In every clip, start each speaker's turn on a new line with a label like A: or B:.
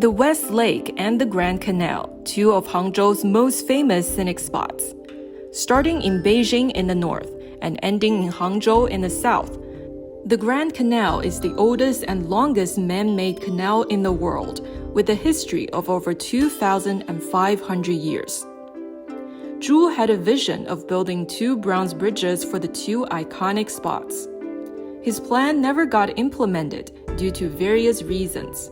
A: The West Lake and the Grand Canal, two of Hangzhou's most famous scenic spots. Starting in Beijing in the north and ending in Hangzhou in the south, the Grand Canal is the oldest and longest man-made canal in the world, with a history of over 2,500 years. Zhu had a vision of building two bronze bridges for the two iconic spots. His plan never got implemented due to various reasons.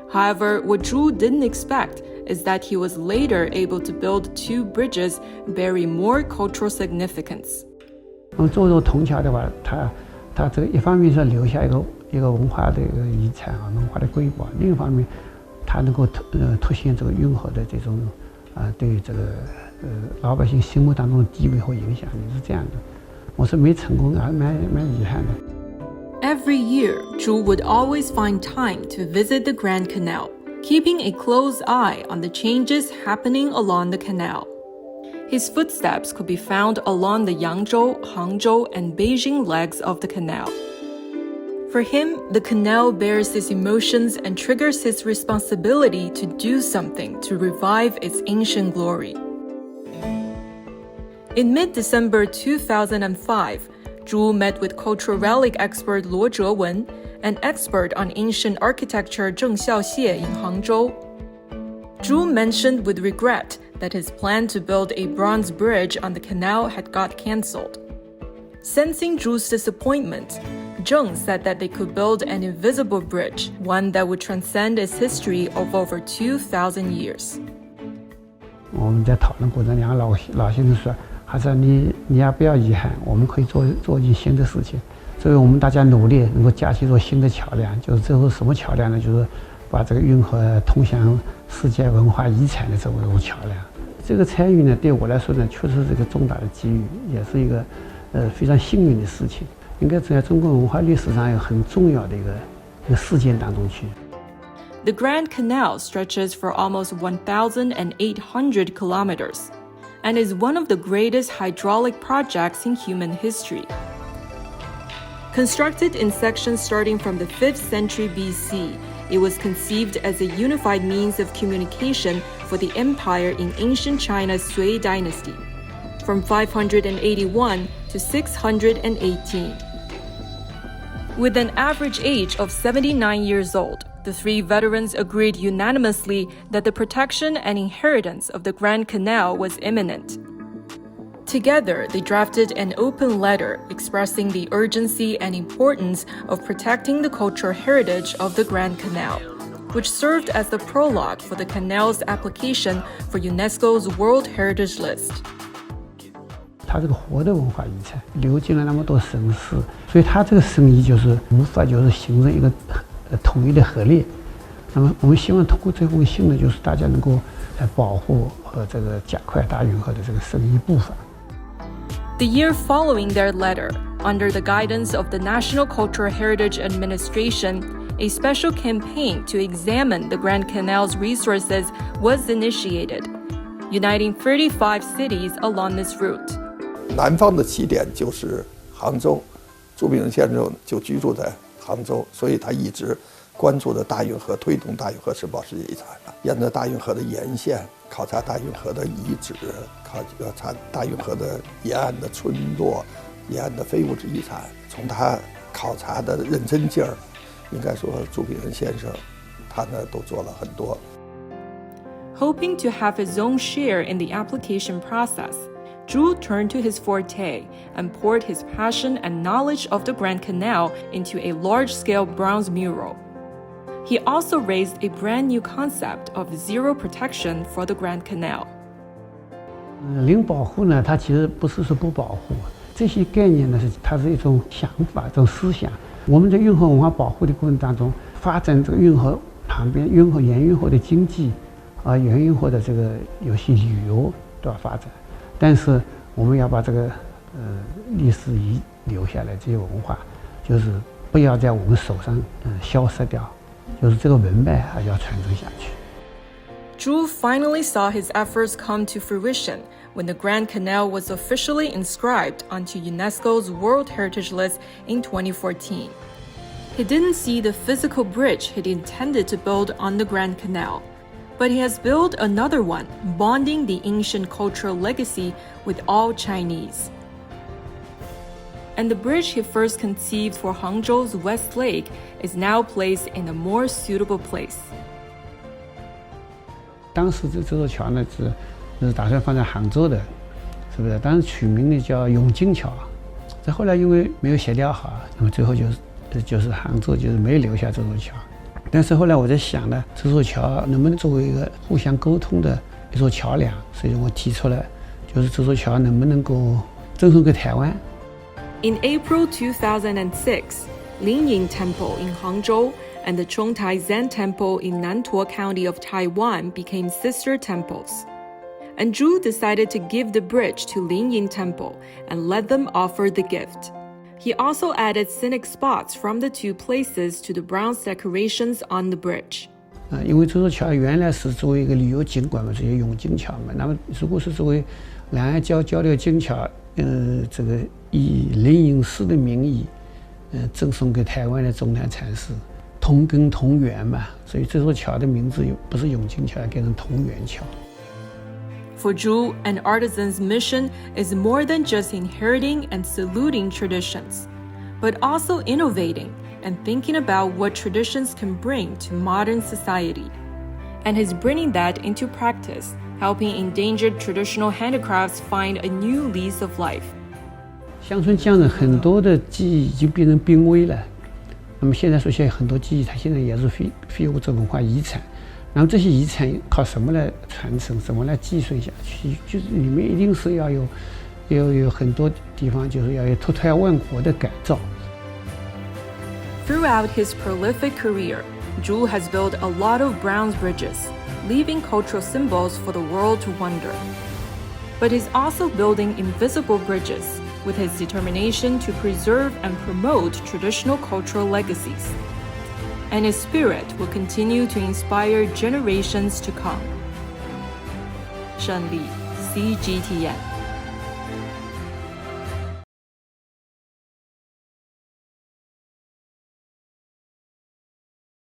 A: However, what Zhu didn't expect is that he was later able to build two bridges bearing more cultural significance.
B: 做这个铜桥的话，它这个一方面是留下一个文化的一个遗产啊，文化的瑰宝；另一方面，它能够凸显这个运河的这种对于这个老百姓心目当中的地位和影响力是这样的。我是没成功，还蛮遗憾的。
A: Every year, Zhu would always find time to visit the Grand Canal, keeping a close eye on the changes happening along the canal. His footsteps could be found along the Yangzhou, Hangzhou, and Beijing legs of the canal. For him, the canal bears his emotions and triggers his responsibility to do something to revive its ancient glory. In mid-December 2005, Zhu met with cultural relic expert Luo Zhewen, an expert on ancient architecture Zheng Xiaoxie in Hangzhou. Zhu mentioned with regret that his plan to build a bronze bridge on the canal had got cancelled. Sensing Zhu's disappointment, Zheng said that they could build an invisible bridge, one that would transcend its history of over 2,000 years.
B: 我们在讨论过程中，老先生说，还是你要不要遗憾，我们可以做一件新的事情。所以我们大家努力能够架起一座新的桥梁，就是这是什么桥梁呢？就是把这个运河通向世界文化遗产的这么一个桥梁。这个参与呢，对我来说呢，确实是一个重大的机遇，也是一个非常幸运的事情，应该在中国文化历史上有很重要的一个事件当中去。
A: The Grand Canal stretches for almost 1,800 kilometers and is one of the greatest hydraulic projects in human history. Constructed in sections starting from the 5th century BC, it was conceived as a unified means of communication for the empire in ancient China's Sui dynasty, from 581 to 618. With an average age of 79 years old, the three veterans agreed unanimously that the protection and inheritance of the Grand Canal was imminent. Together, they drafted an open letter expressing the urgency and importance of protecting the cultural heritage of the Grand Canal, which served as the prologue for the canal's application for UNESCO's World Heritage List.
B: 它这个活的文化遗产流经了那么多盛世，所以它这个生意就是无法就是形成一个统一的合力。那么我们希望通过这封信呢，就是大家能够保护和这个加快大运河的这个生意步伐。
A: The year following their letter, under the guidance of the National Cultural Heritage Administration, a special campaign to examine the Grand Canal's resources was initiated, uniting 35 cities along this route.
C: 南方的起点就是杭州，朱秉仁先生就居住在杭州，所以他一直关注的大运河，推动大运河是保世界遗产，沿着大运河的沿线考察大运河的遗址，考察大运河的沿岸的村落、沿岸的非物质遗产。从他考察的认真劲儿，应该说朱秉仁先生他呢都做了很多。
A: Hoping to have his own share in the application process, Zhu turned to his forte and poured his passion and knowledge of the Grand Canal into a large-scale bronze mural. He also raised a brand new concept of zero protection for the Grand Canal.
B: 零保护呢，它其实不是说不保护，这些概念呢它是一种想法、一种思想。我们在运河文化保护的过程当中，发展这个运河旁边、沿运河的经济，沿运河的这个有些旅游都要发展。但是我们要把这个历史遗留下来这些文化，就是不要在我们手上消失掉。就是这个文脉还要传承下去。
A: Zhu finally saw his efforts come to fruition when the Grand Canal was officially inscribed onto UNESCO's World Heritage List in 2014. He didn't see the physical bridge he'd intended to build on the Grand Canal, but he has built another one, bonding the ancient cultural legacy with all Chinese. And the bridge he first conceived for Hangzhou's West Lake is now placed in a more suitable place.
B: 当时这座桥呢是打算放在杭州的，是不是？当时取名呢叫永金桥，这后来因为没有协调好，那么最后就是杭州就是没有留下这座桥。但是后来我在想呢，这座桥能不能作为一个互相沟通的一座桥梁？所以我提出了，就是这座桥能不能够赠送给台湾。
A: In April 2006, Lingying Temple in Hangzhou and the Chongtai Zen Temple in Nantuo County of Taiwan became sister temples. And Zhu decided to give the bridge to Lingying Temple and let them offer the gift. He also added scenic spots from the two places to the bronze decorations on the bridge.
B: 因为这座桥原来是作为一个旅游景观嘛，这些永金桥嘛。那么如果是作为两岸交流金桥，这个以灵隐寺的名义，赠送给台湾的中南禅师，同根同源嘛。所以这座桥的名字不是永金桥，改成同源桥。
A: For Zhu, an artisan's mission is more than just inheriting and saluting traditions, but also innovating and thinking about what traditions can bring to modern society. And he's bringing that into practice, helping endangered traditional handicrafts find a new lease of life.
B: 乡村匠人很多的技艺已经变成濒危了，那么现在说现在很多技艺，它现在也是非物质文化遗产。然后这些遗产靠什么来传承，什么来继承下去？就是里面一定是要有很多地方，就是要有脱胎换骨的改造。
A: Throughout his prolific career, Zhu has built a lot of bronze bridges, leaving cultural symbols for the world to wonder. But he's also building invisible bridges with his determination to preserve and promote traditional cultural legacies. And his spirit will continue to inspire generations to come. Shen Li, CGTN.